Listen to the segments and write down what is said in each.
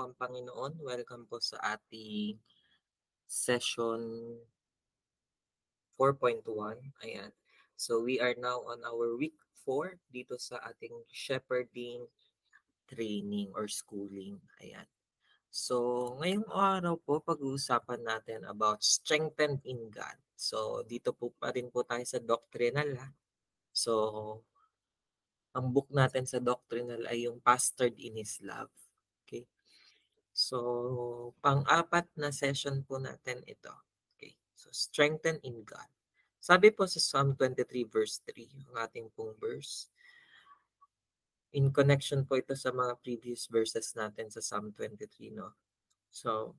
ang Panginoon. Welcome po sa ating session 4.1. Ayan. So we are now on our week 4 dito sa ating shepherding training or schooling. Ayan. So ngayong araw po pag-uusapan natin about strengthened in God. So dito po pa rin po tayo sa doctrinal ha. So ang book natin sa doctrinal ay yung Pastored in His Love. Okay. So, pang-apat na session po natin ito. Okay. So, strengthen in God. Sabi po sa Psalm 23 verse 3, ang ating pong verse. In connection po ito sa mga previous verses natin sa Psalm 23, no? So,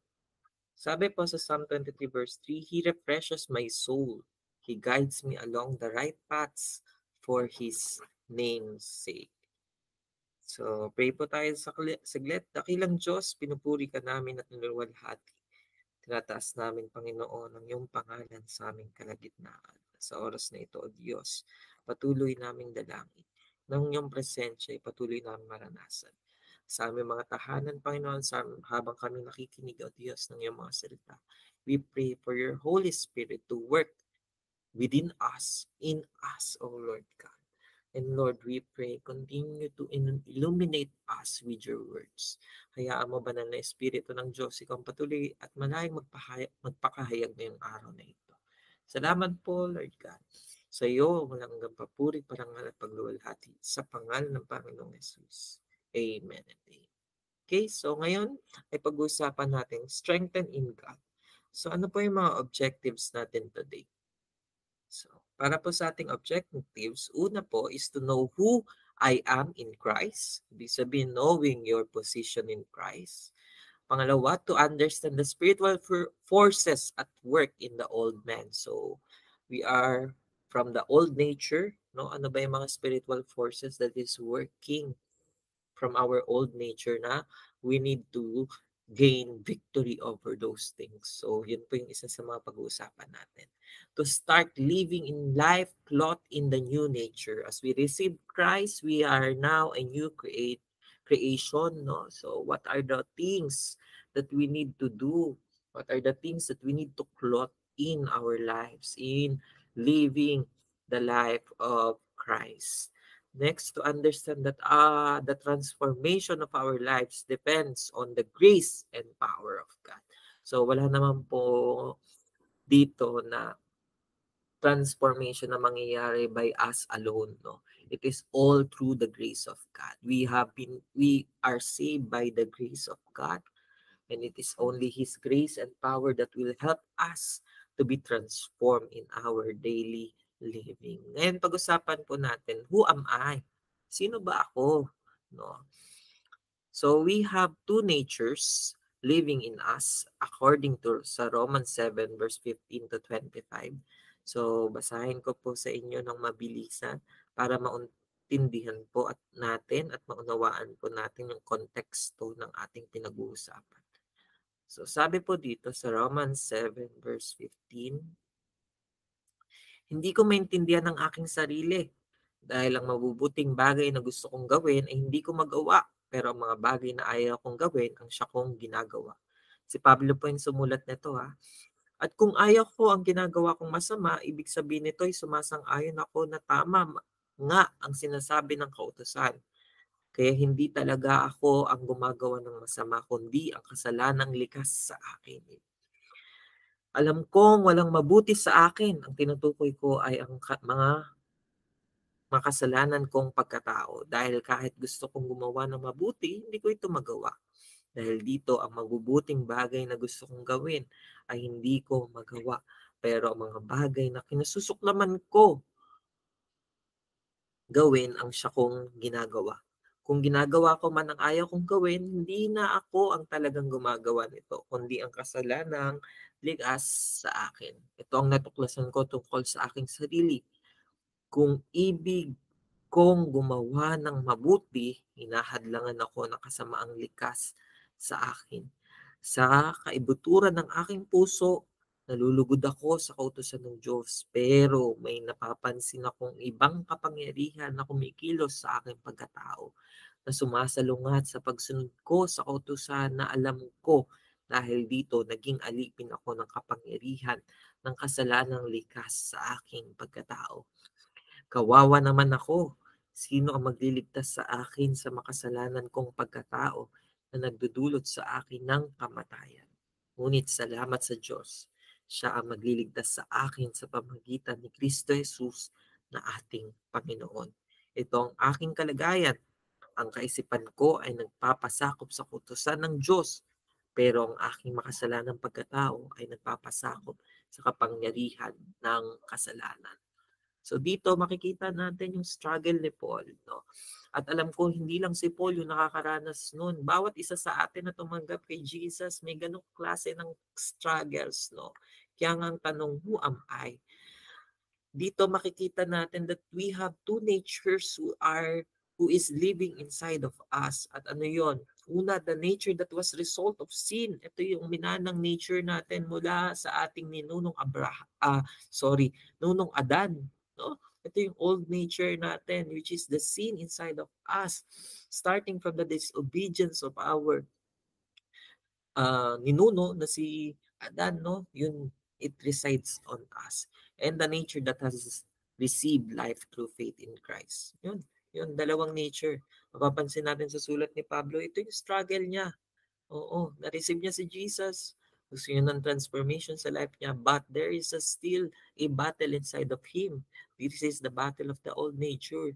sabi po sa Psalm 23 verse 3, He refreshes my soul. He guides me along the right paths for His name's sake. So, pray po tayo sa saglit. Dakilang Diyos, pinupuri ka namin at niluwalhati. Tinataas namin, Panginoon, ang iyong pangalan sa aming kalagitnaan. Sa oras na ito, O Diyos, patuloy naming dalangin. Nang iyong presensya ay patuloy namin maranasan. Sa aming mga tahanan, Panginoon, habang kami nakikinig, O Diyos, ng iyong mga salita, we pray for your Holy Spirit to work within us, in us, O Lord God. And Lord, we pray, continue to illuminate us with your words. Hayaan mo, banal na Espiritu ng Diyos, ikaw ang patuloy at malayang magpakahayag ngayong araw na ito. Salamat po, Lord God. Sa iyo, walang hanggang papuri, parangal at pagluwalhati sa pangalan ng Panginoong Yesus. Amen and amen. Okay, so ngayon ay pag-uusapan natin strengthen in God. So ano po yung mga objectives natin today? So, para po sa ating objectives, una po is to know who I am in Christ. Ibig sabihin, knowing your position in Christ. Pangalawa, to understand the spiritual forces at work in the old man. So, we are from the old nature. No? Ano ba yung mga spiritual forces that is working from our old nature na we need to gain victory over those things. So, yun po yung isa sa mga pag-uusapan natin. To start living in life clothed in the new nature. As we receive Christ, we are now a new creation. No? So, what are the things that we need to do? What are the things that we need to clothe in our lives, in living the life of Christ? Next, to understand that the transformation of our lives depends on the grace and power of God. So wala naman po dito na transformation na mangyayari by us alone, no? It is all through the grace of God. We are saved by the grace of God, and it is only His grace and power that will help us to be transformed in our daily living. Ngayon, pag-usapan po natin, who am I? Sino ba ako? No? So, we have two natures living in us according to sa Romans 7 verse 15 to 25. So, basahin ko po sa inyo ng mabilisan para maintindihan po natin at maunawaan po natin yung konteksto ng ating pinag-uusapan. So, sabi po dito sa Romans 7 verse 15, hindi ko maintindihan ang aking sarili dahil ang mabubuting bagay na gusto kong gawin ay hindi ko magawa. Pero ang mga bagay na ayaw kong gawin, ang siya kong ginagawa. Si Pablo po yung sumulat nito ha. At kung ayaw ko ang ginagawa kong masama, ibig sabihin nito ay sumasang-ayon ako na tama nga ang sinasabi ng kautusan. Kaya hindi talaga ako ang gumagawa ng masama, kundi ang kasalanang likas sa akin. Alam kong walang mabuti sa akin. Ang tinutukoy ko ay ang mga makasalanan kong pagkatao. Dahil kahit gusto kong gumawa ng mabuti, hindi ko ito magawa. Dahil dito, ang mabubuting bagay na gusto kong gawin ay hindi ko magawa. Pero ang mga bagay na kinasusuklaman ko gawin, ang siya kong ginagawa. Kung ginagawa ko man ang ayaw kong gawin, hindi na ako ang talagang gumagawa nito, kundi ang kasalanang likas sa akin. Ito ang natuklasan ko tungkol sa aking sarili. Kung ibig kong gumawa ng mabuti, hinahadlangan ako ng kasamaang likas sa akin. Sa kaibuturan ng aking puso, nalulugod ako sa kautusan ng Diyos, pero may napapansin akong ibang kapangyarihan na kumikilos sa aking pagkatao. na sumasalungat sa pagsunod ko sa kautusan na alam ko dahil dito naging alipin ako ng kapangyarihan ng kasalanang likas sa aking pagkatao. Kawawa naman ako. Sino ang magliligtas sa akin sa makasalanan kong pagkatao na nagdudulot sa akin ng kamatayan? Ngunit salamat sa Diyos. Siya ang magliligtas sa akin sa pamagitan ni Kristo Jesus na ating Panginoon. Ito ang aking kalagayan. Ang kaisipan ko ay nagpapasakop sa kutusan ng Diyos, pero ang aking makasalanang pagkatao ay nagpapasakop sa kapangyarihan ng kasalanan. So dito makikita natin yung struggle ni Paul, no? At alam ko hindi lang si Paul yung nakakaranas noon. Bawat isa sa atin na tumanggap kay Jesus may ganong klase ng struggles, no? Kaya nga ang tanong, who am I? Dito makikita natin that we have two natures who is living inside of us. At ano yon? Una, the nature that was result of sin. Ito yung minanang nature natin mula sa ating ninunong nunong Adan, no? Ito yung old nature natin, which is the sin inside of us, starting from the disobedience of our ninuno na si Adan, no? Yun, it resides on us. And the nature that has received life through faith in Christ. Yun, dalawang nature. Mapapansin natin sa sulat ni Pablo, ito yung struggle niya. Oo, na-receive niya si Jesus. Gusto niya ng transformation sa life niya. But there is still a battle inside of him. This is the battle of the old nature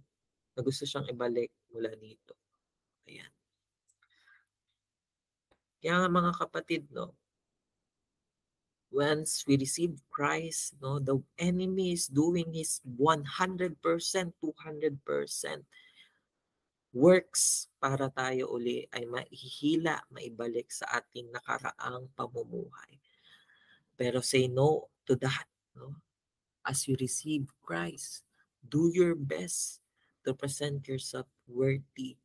na gusto siyang ibalik mula dito. Ayan. Kaya nga mga kapatid, no, once we receive Christ, no, the enemy is doing his 100%, 200% works para tayo uli ay mahihila, maibalik sa ating nakaraang pamumuhay. Pero say no to that, no? As you receive Christ, do your best to present yourself worthy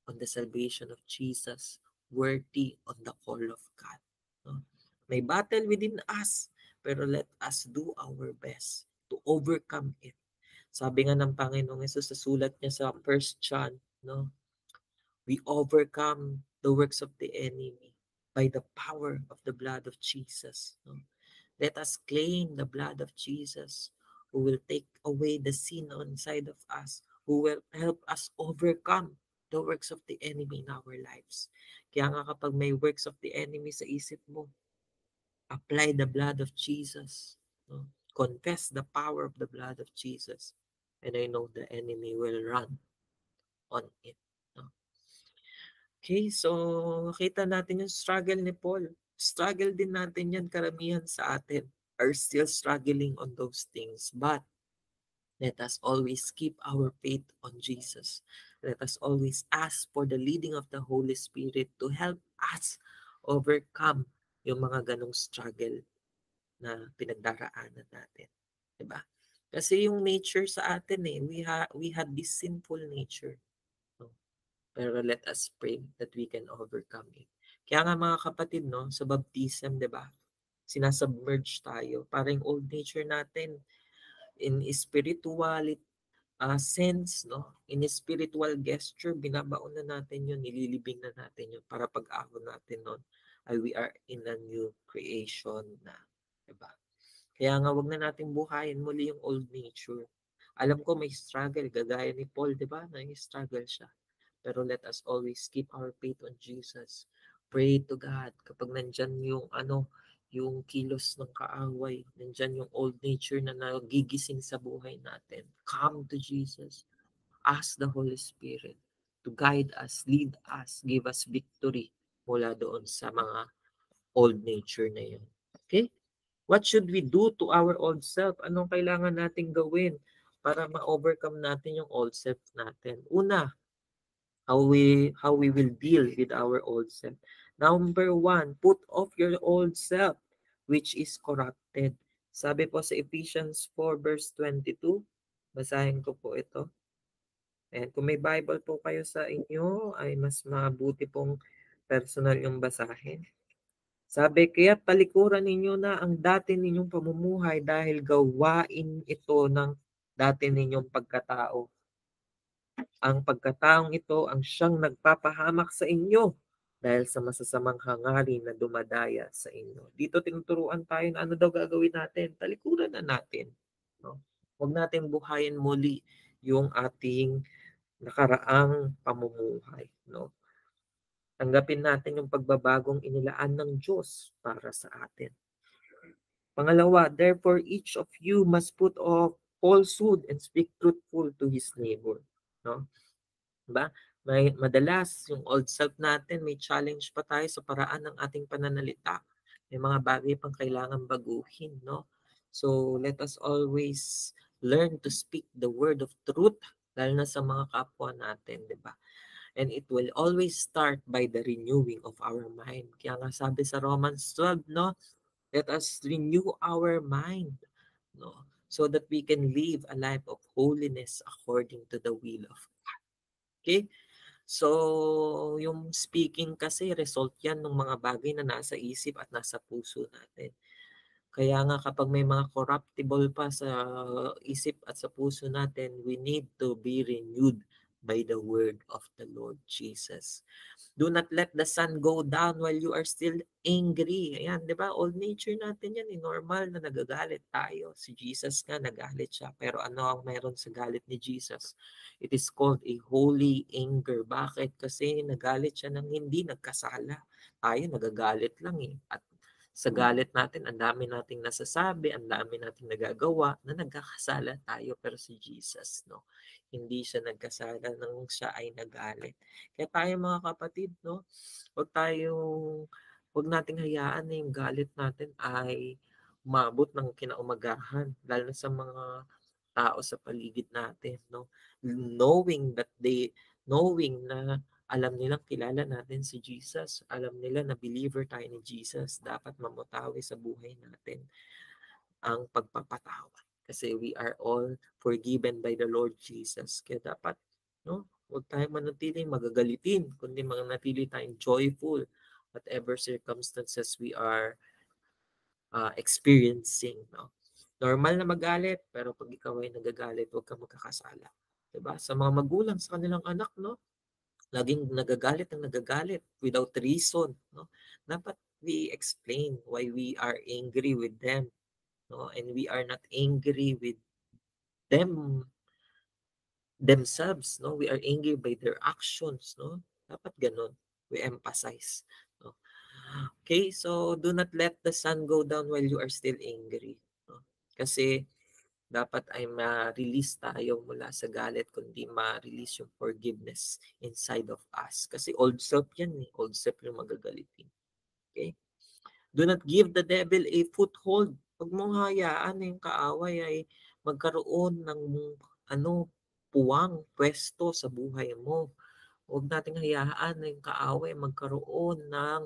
on the salvation of Jesus, worthy on the call of God. No? May battle within us, pero let us do our best to overcome it. Sabi nga ng Panginoong Hesus sa sulat niya sa 1 John, no? We overcome the works of the enemy by the power of the blood of Jesus. No? Let us claim the blood of Jesus who will take away the sin on inside of us, who will help us overcome the works of the enemy in our lives. Kaya nga kapag may works of the enemy sa isip mo, apply the blood of Jesus. No? Confess the power of the blood of Jesus. And I know the enemy will run on it. No? Okay, so makita natin yung struggle ni Paul. Struggle din natin yan, karamihan sa atin are still struggling on those things. But let us always keep our faith on Jesus. Let us always ask for the leading of the Holy Spirit to help us overcome yung mga ganong struggle na pinagdaraanan natin. Diba? Kasi yung nature sa atin we had this sinful nature. No? Pero let us pray that we can overcome it. Kaya nga mga kapatid, no, sa baptism, di ba? Sinasubmerge tayo. Parang old nature natin in spiritual sense, no? In spiritual gesture, binabaon na natin yun, nililibing na natin yun para pag-ahon natin nun ay we are in a new creation na. Diba? Kaya nga wag na nating buhayin muli yung old nature. Alam ko may struggle, gagaya ni Paul, di ba? Nai-struggle siya. Pero let us always keep our faith on Jesus. Pray to God kapag nandyan yung kilos ng kaaway, nandyan yung old nature na nagigising sa buhay natin. Come to Jesus. Ask the Holy Spirit to guide us, lead us, give us victory mula doon sa mga old nature na yun. Okay? What should we do to our old self? Anong kailangan nating gawin para ma-overcome natin yung old self natin? Una, how we will deal with our old self. Number 1, put off your old self, which is corrupted. Sabi po sa Ephesians 4 verse 22, basahin ko po ito. And kung may Bible po kayo sa inyo, ay mas mabuti pong personal yung basahin. Sabi, kaya talikuran ninyo na ang dati ninyong pamumuhay dahil gawain ito ng dati ninyong pagkatao. Ang pagkataong ito ang siyang nagpapahamak sa inyo dahil sa masasamang hangarin na dumadaya sa inyo. Dito tinuturuan tayo na ano daw gagawin natin. Talikuran na natin. No? Huwag natin buhayin muli yung ating nakaraang pamumuhay. No? Tanggapin natin yung pagbabagong inilaan ng Diyos para sa atin. Pangalawa, therefore each of you must put off falsehood and speak truthful to his neighbor. No? Diba? Madalas yung old self natin, may challenge pa tayo sa paraan ng ating pananalita. May mga bagay pang kailangan baguhin, no? So, let us always learn to speak the word of truth, lalo na sa mga kapwa natin, di ba? And it will always start by the renewing of our mind. Kaya nga sabi sa Romans 12, no? Let us renew our mind, no? So that we can live a life of holiness according to the will of God. Okay? So, yung speaking kasi result yan ng mga bagay na nasa isip at nasa puso natin. Kaya nga kapag may mga corruptible pa sa isip at sa puso natin, we need to be renewed by the word of the Lord Jesus. Do not let the sun go down while you are still angry. Ayan, di ba? Old nature natin yan. Normal na nagagalit tayo. Si Jesus nga nagalit siya. Pero ano ang meron sa galit ni Jesus? It is called a holy anger. Bakit? Kasi nagalit siya ng hindi nagkasala. Tayo nagagalit lang eh. At sa galit natin, ang dami nating nasasabi, ang dami nating nagagawa na nagkakasala tayo. Pero si Jesus, no? Hindi siya nagkasala nang siya ay nagalit. Kaya tayo mga kapatid, no? Huwag nating hayaan na yung galit natin ay umabot ng kinaumagahan, lalo na sa mga tao sa paligid natin, no? Knowing na alam nilang kilala natin si Jesus, alam nila na believer tayo ni Jesus, dapat mamutawi sa buhay natin ang pagpapatawad. Kasi we are all forgiven by the Lord Jesus. Kaya dapat, no, huwag tayong manatiling magagalitin, kundi manatili tayong joyful whatever circumstances we are experiencing. No? Normal na magalit, pero pag ikaw ay nagagalit, huwag kang magkakasala. Diba? Sa mga magulang sa kanilang anak, no? Laging nagagalit without reason. No? Dapat we explain why we are angry with them, no? And we are not angry with them themselves, no? We are angry by their actions, no? Dapat ganun. We emphasize, no? Okay, so do not let the sun go down while you are still angry, no? Kasi dapat ay ma-release tayo mula sa galit, kundi ma-release yung forgiveness inside of us. Kasi old self yan eh. Old self yung magagalitin. Okay? Do not give the devil a foothold. Huwag mong hayaan na yung kaaway ay magkaroon ng puwang, pwesto sa buhay mo. Huwag nating hayaan na yung kaaway magkaroon ng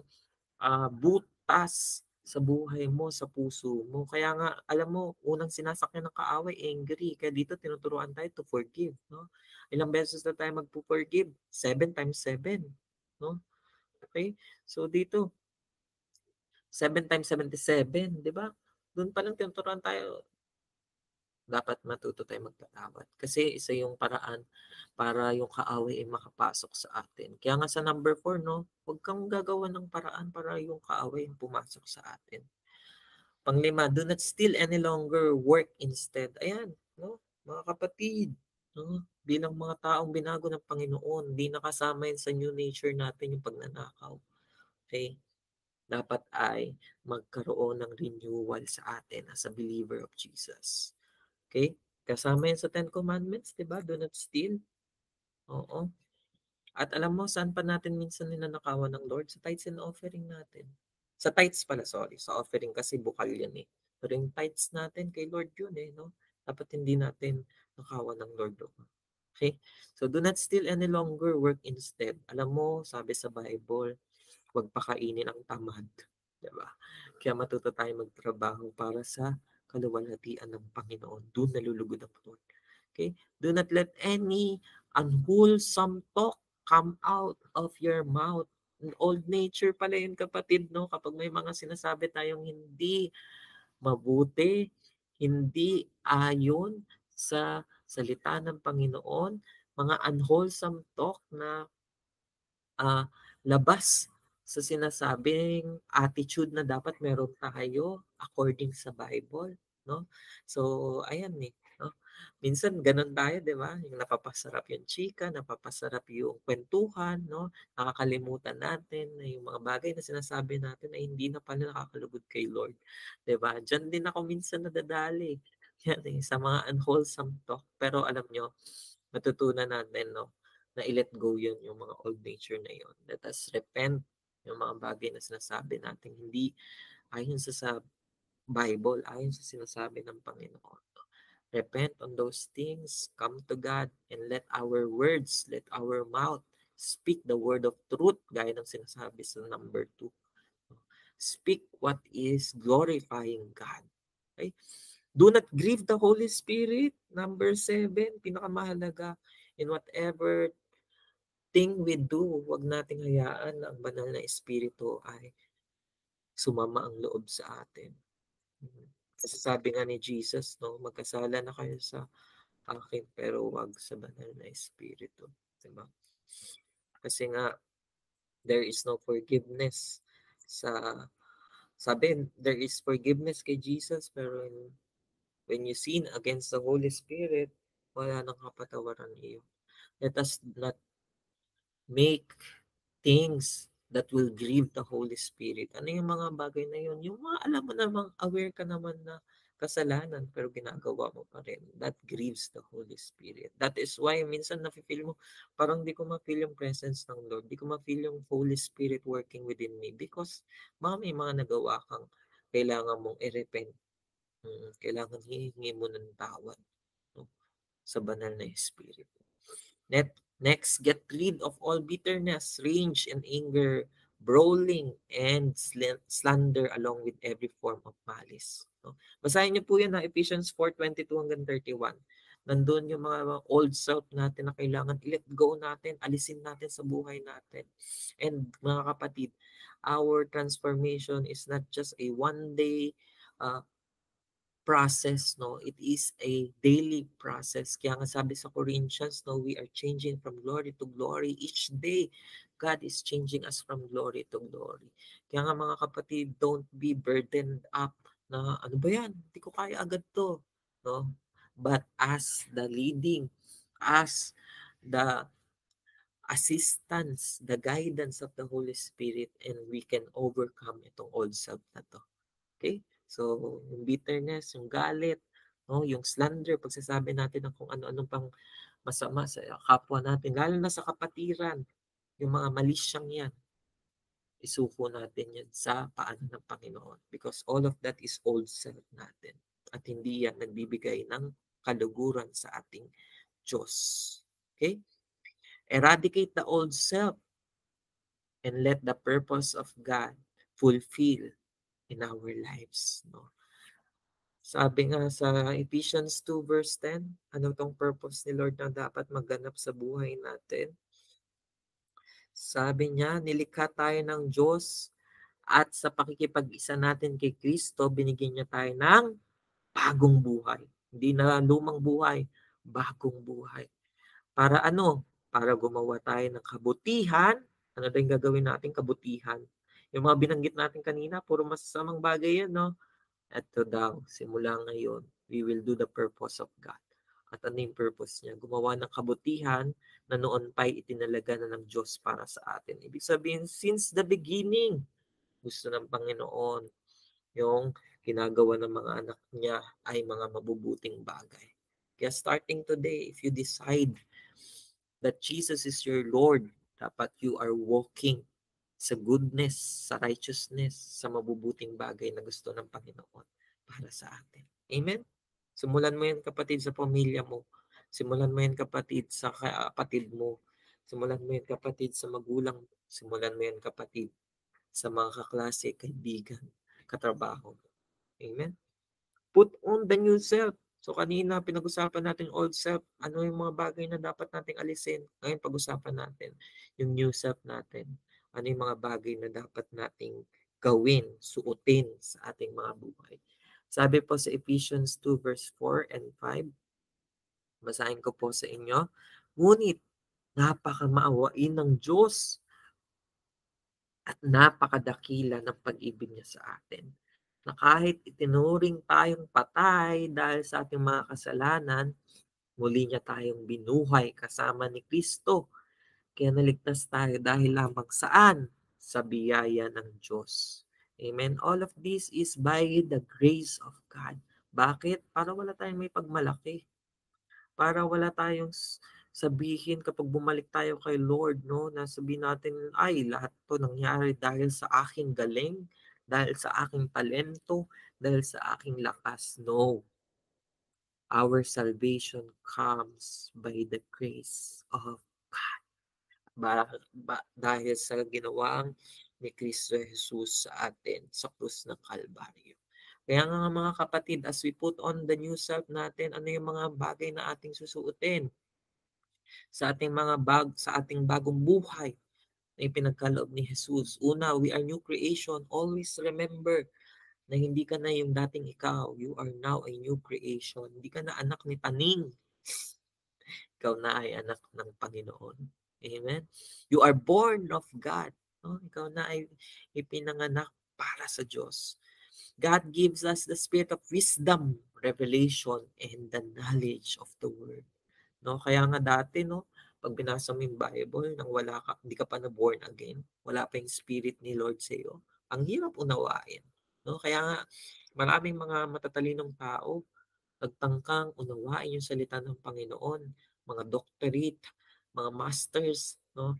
butas sa buhay mo, sa puso mo. Kaya nga, alam mo, unang sinasakyan ng kaaway, angry. Kaya dito tinuturuan tayo to forgive. No? Ilang beses na tayo magpo-forgive? 7 times 7. No? Okay? So dito, 7 times 77, di ba? Doon pa lang tinuturuan tayo, dapat matuto tayo magpatawad. Kasi isa yung paraan para yung kaaway ay makapasok sa atin. Kaya nga sa number 4, no, huwag kang gagawa ng paraan para yung kaaway ay pumasok sa atin. Panglima, do not steal any longer, work instead. Ayan, no, mga kapatid, no, bilang mga taong binago ng Panginoon, di nakasama yun sa new nature natin yung pagnanakaw. Okay? Dapat ay magkaroon ng renewal sa atin as a believer of Jesus. Okay? Kasama yan sa 10 Commandments, di ba? Do not steal. Oo. At alam mo, saan pa natin minsan ninanakawan ng Lord? Sa tithes and offering natin. Sa tithes pala, sorry. Sa offering kasi bukal yan eh. Pero yung tithes natin, kay Lord yun eh, no? Dapat hindi natin nakawan ng Lord doon. Okay? So, do not steal any longer, work instead. Alam mo, sabi sa Bible, huwag pakainin ang tamad. Diba? Kaya matuto tayo magtrabaho para sa kaluwalhatian ng Panginoon. Doon nalulugod ang Lord. Okay? Do not let any unwholesome talk come out of your mouth. Old nature pala yun kapatid, no? Kapag may mga sinasabi tayong hindi mabuti, hindi ayon sa salita ng Panginoon, mga unwholesome talk na labas sa sinasabing attitude na dapat meron tayo according sa Bible, no? So, ayan eh, no? Minsan ganun tayo, 'di ba? Yung napapasarap yung chika, napapasarap yung kwentuhan, no? Nakakalimutan natin na yung mga bagay na sinasabi natin ay hindi na pala nakakalugod kay Lord, 'di ba? Diyan din ako minsan nadadali. Yan eh, sa mga unwholesome talk. Pero alam nyo, natutunan natin, no? Na i-let go yun, yung mga old nature na yun. Let us repent yung mga bagay na sinasabi natin. Hindi ayon sa Bible, ayon sa sinasabi ng Panginoon. Repent on those things, come to God, and let our words, let our mouth speak the word of truth, gaya ng sinasabi sa number 2. Speak what is glorifying God. Okay? Do not grieve the Holy Spirit. Number 7, pinakamahalaga, in whatever thing we do, wag nating hayaan na ang banal na espiritu ay sumama ang loob sa atin. Kasi sabi nga ni Jesus, no, magkasala na kayo sa akin pero wag sa banal na espiritu. Diba? Kasi nga, there is no forgiveness sa, sabi, there is forgiveness kay Jesus pero when you sin against the Holy Spirit, wala nang kapatawaran iyo. Let us not make things that will grieve the Holy Spirit. Ano yung mga bagay na yun? Yung mga alam mo namang aware ka naman na kasalanan pero ginagawa mo pa rin. That grieves the Holy Spirit. That is why minsan nafe-feel mo parang di ko ma-feel yung presence ng Lord. Di ko ma-feel yung Holy Spirit working within me because may mga nagawa kang kailangan mong i-repent. Kailangan hihingi mo ng tawad, no? Sa banal na Espiritu. Next, get rid of all bitterness, rage, and anger, brawling, and slander along with every form of malice. No? Basahin niyo po yan na Ephesians 4:22 hanggang 31. Nandun yung mga old self natin na kailangan i-let go natin, alisin natin sa buhay natin. And mga kapatid, our transformation is not just a one-day uh, process, no? It is a daily process. Kaya nga sabi sa Corinthians, no, we are changing from glory to glory each day. God is changing us from glory to glory. Kaya nga mga kapatid, don't be burdened up na ano ba yan? Hindi ko kaya agad to, no? But as the leading, as the assistance, the guidance of the Holy Spirit, and we can overcome itong old self na to. Okay? So, yung bitterness, yung galit, no, yung slander, pagsasabi natin ng kung ano-anong pang masama sa kapwa natin, lalo na sa kapatiran, yung mga malisyang yan, isuko natin yan sa paanan ng Panginoon because all of that is old self natin at hindi yan nagbibigay ng kaluguran sa ating Diyos. Okay? Eradicate the old self and let the purpose of God fulfill in our lives. No? Sabi nga sa Ephesians 2 verse 10, ano tong purpose ni Lord na dapat maganap sa buhay natin? Sabi niya, nilikha tayo ng Diyos at sa pakikipag-isa natin kay Kristo, binigyan niya tayo ng bagong buhay. Hindi na lumang buhay, bagong buhay. Para ano? Para gumawa tayo ng kabutihan. Ano daw yung gagawin natin kabutihan? Yung mga binanggit natin kanina, puro masasamang bagay yan, no? Ito daw, simula ngayon, we will do the purpose of God. At ano yung purpose niya? Gumawa ng kabutihan na noon pa'y itinalaga na ng Diyos para sa atin. Ibig sabihin, since the beginning, gusto ng Panginoon yung ginagawa ng mga anak niya ay mga mabubuting bagay. Kaya starting today, if you decide that Jesus is your Lord, dapat you are walking sa goodness, sa righteousness, sa mabubuting bagay na gusto ng Panginoon para sa atin. Amen? Simulan mo yan kapatid sa pamilya mo. Simulan mo yan kapatid sa kapatid mo. Simulan mo yan kapatid sa magulang. Simulan mo yan kapatid sa mga kaklase, kaibigan, katrabaho. Amen? Put on the new self. So kanina pinag-usapan natin old self. Ano yung mga bagay na dapat nating alisin? Ngayon pag-usapan natin yung new self natin. Ano yung mga bagay na dapat nating gawin, suotin sa ating mga buhay. Sabi po sa Ephesians 2 verse 4 and 5, basahin ko po sa inyo. Ngunit napakamaawain ng Diyos at napakadakila ng pag-ibig niya sa atin. Na kahit itinuring tayong patay dahil sa ating mga kasalanan, muli niya tayong binuhay kasama ni Kristo. Kaya naligtas tayo dahil lamang saan? Sa biyaya ng Diyos. Amen. All of this is by the grace of God. Bakit? Para wala tayong may pagmalaki. Para wala tayong sabihin kapag bumalik tayo kay Lord, no, na sabihin natin, ay, lahat to nangyari dahil sa aking galing, dahil sa aking talento, dahil sa aking lakas. No. Our salvation comes by the grace of God. Dahil sa ginawang ni Kristo Jesus sa atin sa krus ng Kalbaryo. Kaya nga mga kapatid, as we put on the new self natin, ano yung mga bagay na ating susuotin sa ating bagong buhay na ipinagkaloob ni Jesus. Una, we are new creation. Always remember na hindi ka na yung dating ikaw. You are now a new creation. Hindi ka na anak ni Taning. Ikaw na ay anak ng Panginoon. Amen? You are born of God. No? Ikaw na ay ipinanganak para sa Diyos. God gives us the spirit of wisdom, revelation, and the knowledge of the Word. No? Kaya nga dati, no, pag binasa mo yung Bible, nang hindi ka pa na born again, wala pa yung spirit ni Lord sa iyo, ang hirap unawain. No? Kaya nga, maraming mga matatalinong tao, nagtangkang unawain yung salita ng Panginoon, mga doctorate, mga masters, no?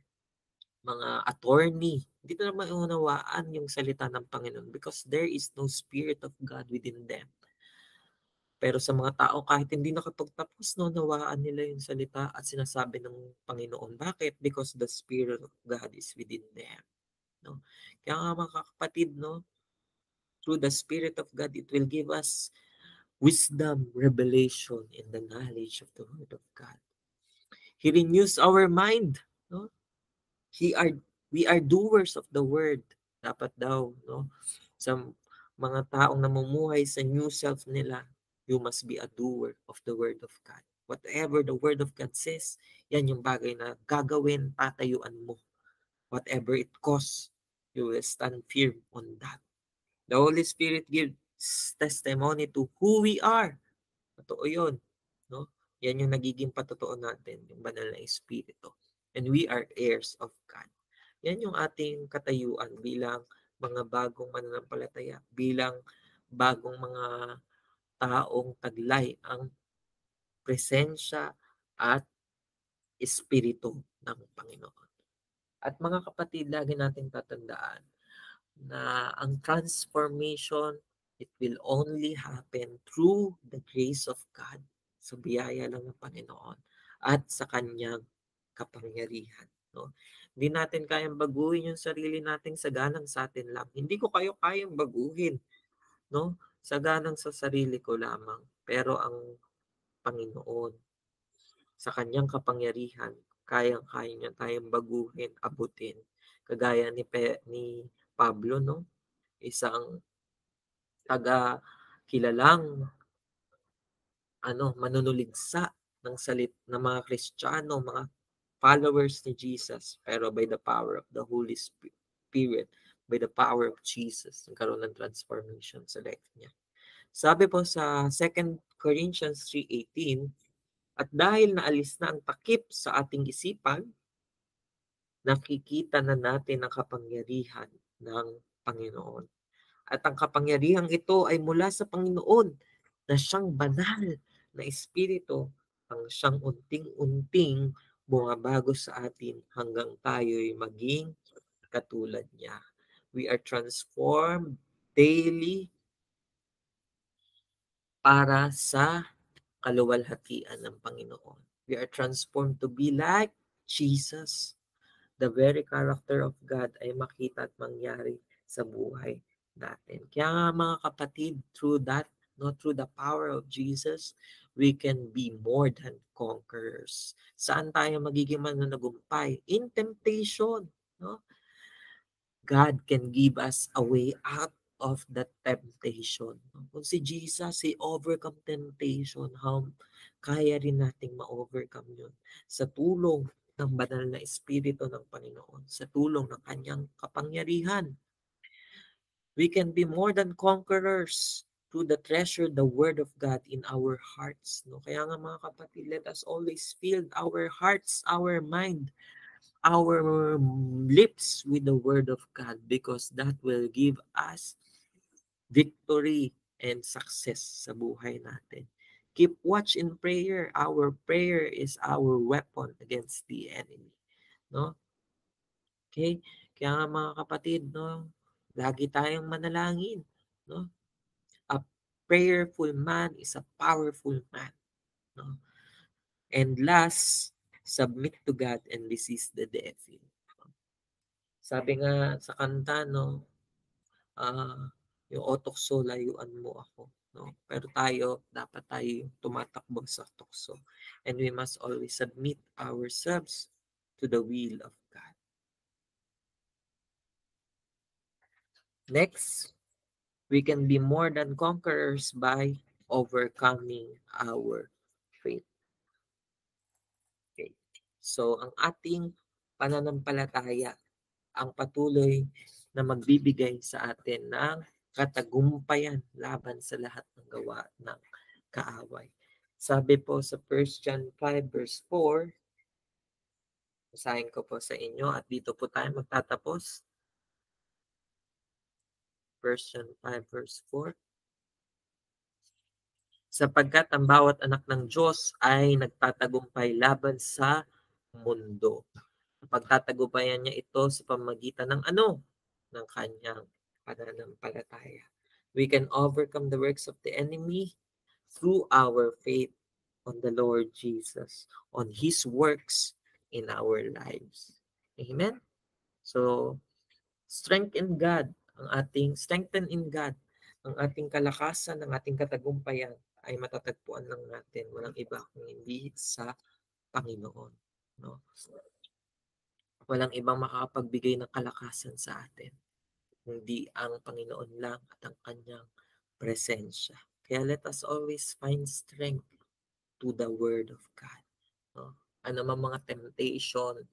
Mga attorney, hindi na maunawaan yung salita ng Panginoon because there is no Spirit of God within them. Pero sa mga tao, kahit hindi nakapagtapos, nawaan nila yung salita at sinasabi ng Panginoon. Bakit? Because the Spirit of God is within them. No? Kaya nga mga kapatid, no? Through the Spirit of God, it will give us wisdom, revelation, and the knowledge of the Word of God. He renews our mind. No? We are doers of the Word. Dapat daw, no? Sa mga taong namumuhay sa new self nila, you must be a doer of the Word of God. Whatever the Word of God says, yan yung bagay na gagawin, tatayuan mo. Whatever it costs, you will stand firm on that. The Holy Spirit gives testimony to who we are. Totoo yun. No? Yan yung nagiging patotoo natin, yung banal na Espiritu. And we are heirs of God. Yan yung ating katayuan bilang mga bagong mananampalataya, bilang bagong mga taong taglay ang presensya at Espiritu ng Panginoon. At mga kapatid, lagi nating tatandaan na ang transformation, it will only happen through the grace of God, sa biyaya lang ng Panginoon at sa kanyang kapangyarihan. No? Hindi natin kayang baguhin yung sarili nating saganang sa atin lang. Hindi ko kayo kayang baguhin. No? Saganang sa sarili ko lamang. Pero ang Panginoon, sa kanyang kapangyarihan, kayang-kaya niya tayong baguhin, abutin. Kagaya ni Pablo, no? Isang kilalang manunuligsa ng mga Kristiyano, mga followers ni Jesus, pero by the power of the Holy Spirit, by the power of Jesus, nagkaroon ng transformation sa life niya. Sabi po sa 2 Corinthians 3:18, at dahil naalis na ang takip sa ating isipan, nakikita na natin ang kapangyarihan ng Panginoon. At ang kapangyarihang ito ay mula sa Panginoon na siyang banal na Espiritu, ang siyang unting-unting bumabago sa atin hanggang tayo'y maging katulad niya. We are transformed daily para sa kaluwalhatian ng Panginoon. We are transformed to be like Jesus. The very character of God ay makita at mangyari sa buhay natin. Kaya nga mga kapatid, through that, no, through the power of Jesus, we can be more than conquerors. Saan tayo magiging mananagumpay? In temptation. No? God can give us a way out of the temptation. Kung si Jesus, he overcome temptation, how kaya rin nating ma-overcome yun sa tulong ng banal na Espiritu ng Panginoon, sa tulong ng kanyang kapangyarihan. We can be more than conquerors through the treasure, the Word of God in our hearts. No? Kaya nga mga kapatid, let us always fill our hearts, our mind, our lips with the Word of God, because that will give us victory and success sa buhay natin. Keep watch in prayer. Our prayer is our weapon against the enemy. No? Okay? Kaya nga mga kapatid, no, lagi tayong manalangin. No? A prayerful man is a powerful man. No? And last, submit to God and resist the devil. Sabi nga sa kanta, no, yung otokso, layuan mo ako. No? Pero dapat tayo yung tumatakbo sa tukso. And we must always submit ourselves to the will of God. Next, we can be more than conquerors by overcoming our faith. Okay. So, ang ating pananampalataya ang patuloy na magbibigay sa atin ng katagumpayan laban sa lahat ng gawa ng kaaway. Sabi po sa 1 John 5 verse 4, basahin ko po sa inyo at dito po tayo magtatapos. 1 John 5 verse 4. Sapagkat ang bawat anak ng Diyos ay nagtatagumpay laban sa mundo. Pagtatagumpayan niya ito sa pamamagitan ng ano? Ng kanyang pananampalataya. We can overcome the works of the enemy through our faith on the Lord Jesus, on His works in our lives. Amen? So, strengthen in God, ang ating kalakasan, ang ating katagumpayan ay matatagpuan lang natin. Walang iba kung hindi sa Panginoon. No? Walang ibang makakapagbigay ng kalakasan sa atin, kundi ang Panginoon lang at ang kanyang presensya. Kaya let us always find strength to the Word of God. No? Ano man mga temptation,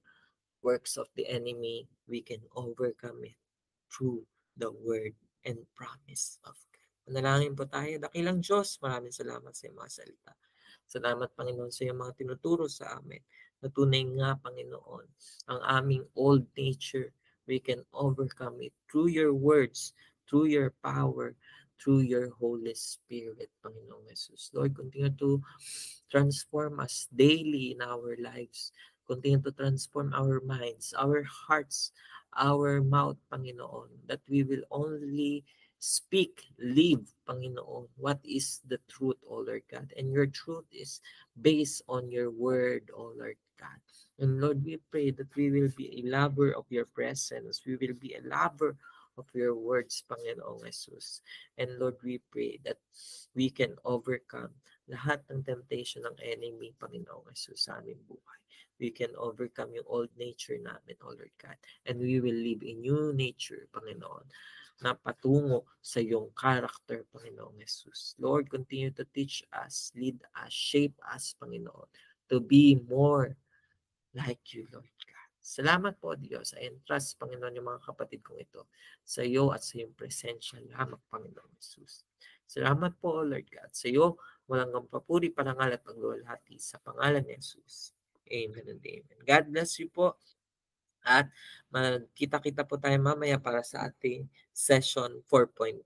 works of the enemy, we can overcome it through the Word and promise of God. Manalangin po tayo. Dakilang Diyos, maraming salamat sa iyong mga salita. Salamat, Panginoon, sa iyong mga tinuturo sa amin. Natunay nga, Panginoon, ang aming old nature, we can overcome it through your words, through your power, through your Holy Spirit, Panginoong Jesus. Lord, continue to transform us daily in our lives. Continue to transform our minds, our hearts, our mouth, Panginoon, that we will only speak, live, Panginoon, what is the truth, O Lord God. And your truth is based on your word, O Lord God. And Lord, we pray that we will be a lover of your presence. We will be a lover of your words, Panginoong Jesus. And Lord, we pray that we can overcome lahat ng temptation ng enemy, Panginoong Jesus, sa aming buhay. We can overcome yung old nature namin, O Lord God. And we will live a new nature, Panginoon, na patungo sa iyong character, Panginoong Jesus. Lord, continue to teach us, lead us, shape us, Panginoon, to be more like you, Lord God. Salamat po, Diyos. I entrust, Panginoon, yung mga kapatid kong ito sa iyo at sa iyong presensya lamang, Panginoong Jesus. Salamat po, Lord God. Sa iyo, walang papuri, parangal at pagluwalhati sa pangalan ni Jesus. Amen and amen. God bless you po. At magkita-kita po tayo mamaya para sa ating session 4.2.